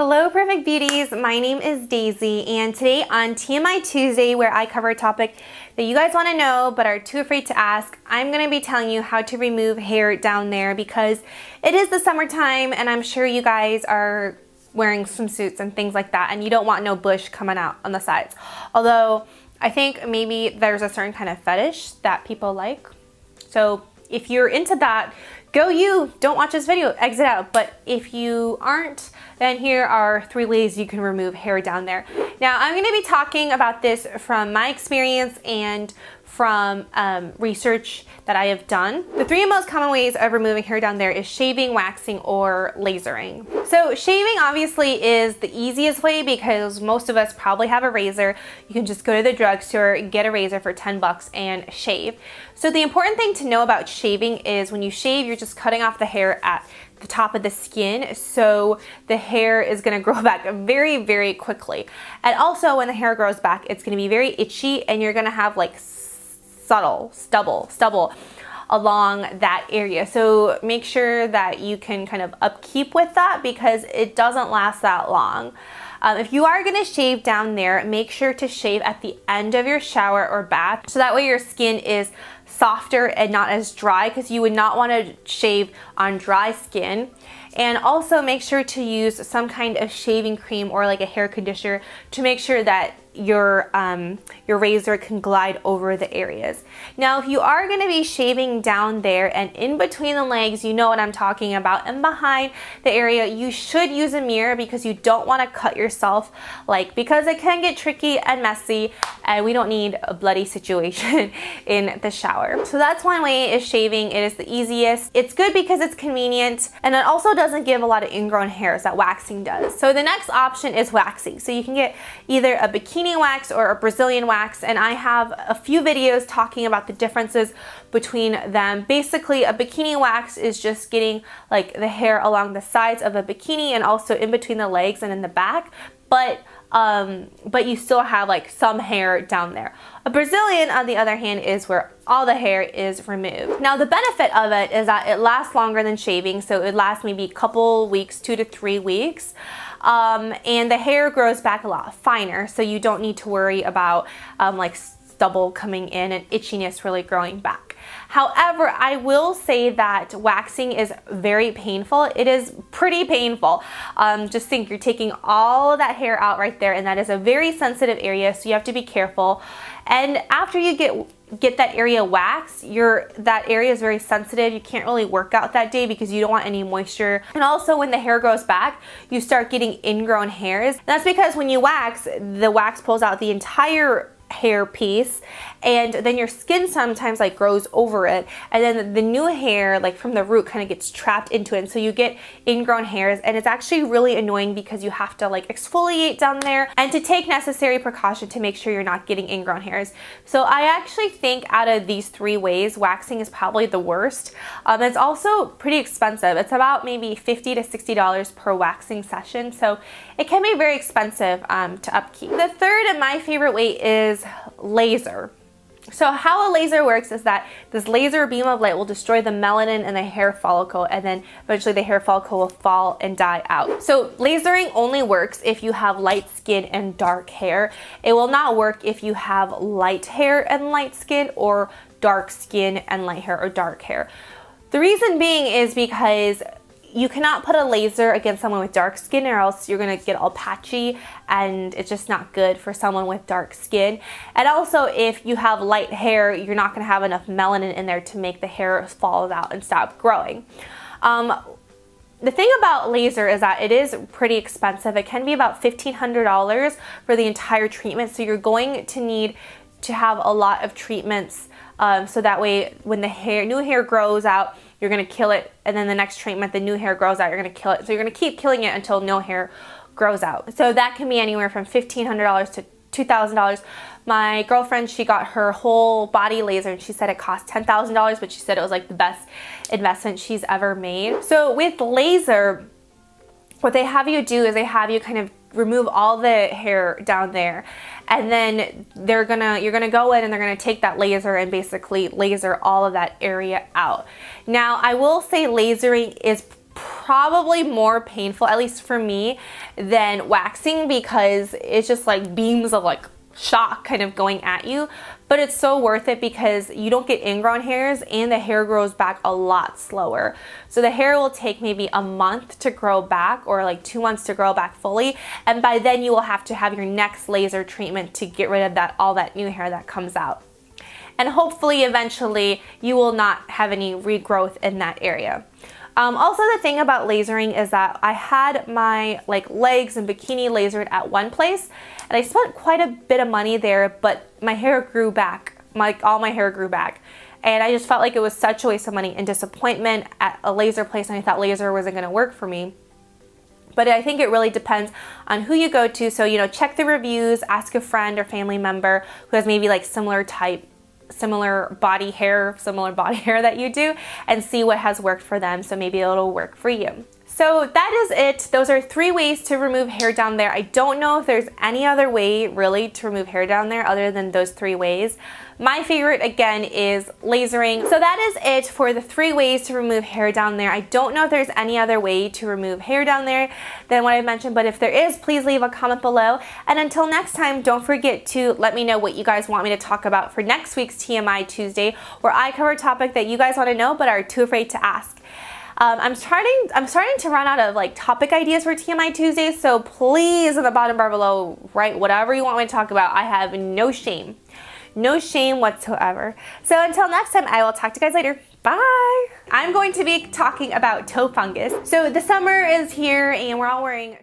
Hello Perfect Beauties, my name is Daisy, and today on TMI Tuesday, where I cover a topic that you guys want to know but are too afraid to ask, I'm going to be telling you how to remove hair down there because it is the summertime and I'm sure you guys are wearing swimsuits and things like that and you don't want no bush coming out on the sides. Although I think maybe there's a certain kind of fetish that people like. So if you're into that, go you, don't watch this video, exit out. But if you aren't, then here are 3 ways you can remove hair down there. Now I'm going to be talking about this from my experience and from research that I have done. The 3 most common ways of removing hair down there is shaving, waxing, or lasering. So shaving obviously is the easiest way because most of us probably have a razor. You can just go to the drugstore, get a razor for 10 bucks and shave. So the important thing to know about shaving is when you shave, you're just cutting off the hair at the top of the skin, so the hair is going to grow back very, very quickly. And also when the hair grows back, it's going to be very itchy and you're going to have like subtle stubble along that area. So make sure that you can kind of upkeep with that because it doesn't last that long. If you are going to shave down there, make sure to shave at the end of your shower or bath so that way your skin is softer and not as dry, because you would not want to shave on dry skin. And also make sure to use some kind of shaving cream or like a hair conditioner to make sure that your razor can glide over the areas. Now if you are going to be shaving down there and in between the legs, you know what I'm talking about, and behind the area, you should use a mirror because you don't want to cut yourself, because it can get tricky and messy and we don't need a bloody situation in the shower. So that's one way, is shaving. It is the easiest. It's good because it's convenient and it also doesn't give a lot of ingrown hairs that waxing does. So the next option is waxing. So you can get either a bikini wax or a Brazilian wax, and I have a few videos talking about the differences between them. Basically, a bikini wax is just getting like the hair along the sides of a bikini and also in between the legs and in the back, but you still have like some hair down there. A Brazilian, on the other hand, is where all the hair is removed. Now the benefit of it is that it lasts longer than shaving, so it lasts maybe a couple weeks, 2 to 3 weeks. And the hair grows back a lot finer, so you don't need to worry about like stubble coming in and itchiness really growing back. However, I will say that waxing is very painful. It is pretty painful. Just think you're taking all of that hair out right there, and that is a very sensitive area, so you have to be careful. And after you get that area waxed, that area is very sensitive. You can't really work out that day because you don't want any moisture. And also when the hair grows back, you start getting ingrown hairs. And that's because when you wax, the wax pulls out the entire hair piece, and then your skin sometimes like grows over it, and then the new hair like from the root kind of gets trapped into it, and so you get ingrown hairs, and it's actually really annoying because you have to like exfoliate down there and to take necessary precaution to make sure you're not getting ingrown hairs. So I actually think out of these 3 ways, waxing is probably the worst. It's also pretty expensive. It's about maybe $50 to $60 per waxing session, so it can be very expensive to upkeep. The third and my favorite way is laser. So how a laser works is that this laser beam of light will destroy the melanin in the hair follicle, and then eventually the hair follicle will fall and die out. So lasering only works if you have light skin and dark hair. It will not work if you have light hair and light skin, or dark skin and light hair, or dark hair. The reason being is because you cannot put a laser against someone with dark skin, or else you're gonna get all patchy and it's just not good for someone with dark skin. And also if you have light hair, you're not gonna have enough melanin in there to make the hair fall out and stop growing. The thing about laser is that it is pretty expensive. It can be about $1,500 for the entire treatment, so you're going to need to have a lot of treatments, so that way when the new hair grows out, you're gonna kill it, and then the next treatment, the new hair grows out, you're gonna kill it. So you're gonna keep killing it until no hair grows out. So that can be anywhere from $1,500 to $2,000. My girlfriend, she got her whole body laser and she said it cost $10,000, but she said it was like the best investment she's ever made. So with laser, what they have you do is they have you kind of remove all the hair down there, and then you're gonna go in and they're gonna take that laser and basically laser all of that area out. Now I will say lasering is probably more painful, at least for me, than waxing, because it's just like beams of like shock kind of going at you. But it's so worth it because you don't get ingrown hairs and the hair grows back a lot slower. So the hair will take maybe a month to grow back, or like 2 months to grow back fully, and by then you will have to have your next laser treatment to get rid of all that new hair that comes out. And hopefully eventually you will not have any regrowth in that area. Also, the thing about lasering is that I had my legs and bikini lasered at one place, and I spent quite a bit of money there, but my hair grew back, all my hair grew back. And I just felt like it was such a waste of money and disappointment at a laser place, and I thought laser wasn't going to work for me. But I think it really depends on who you go to. So, you know, check the reviews, ask a friend or family member who has maybe like similar body hair that you do, and see what has worked for them, so maybe it'll work for you. So that is it. Those are 3 ways to remove hair down there. I don't know if there's any other way really to remove hair down there other than those 3 ways. My favorite, again, is lasering. So that is it for the 3 ways to remove hair down there. I don't know if there's any other way to remove hair down there than what I mentioned, but if there is, please leave a comment below. And until next time, don't forget to let me know what you guys want me to talk about for next week's TMI Tuesday, where I cover a topic that you guys want to know but are too afraid to ask. I'm starting to run out of topic ideas for TMI Tuesdays, so please in the bottom bar below write whatever you want me to talk about. I have no shame. No shame whatsoever. So until next time, I will talk to you guys later. Bye! I'm going to be talking about toe fungus. So the summer is here and we're all wearing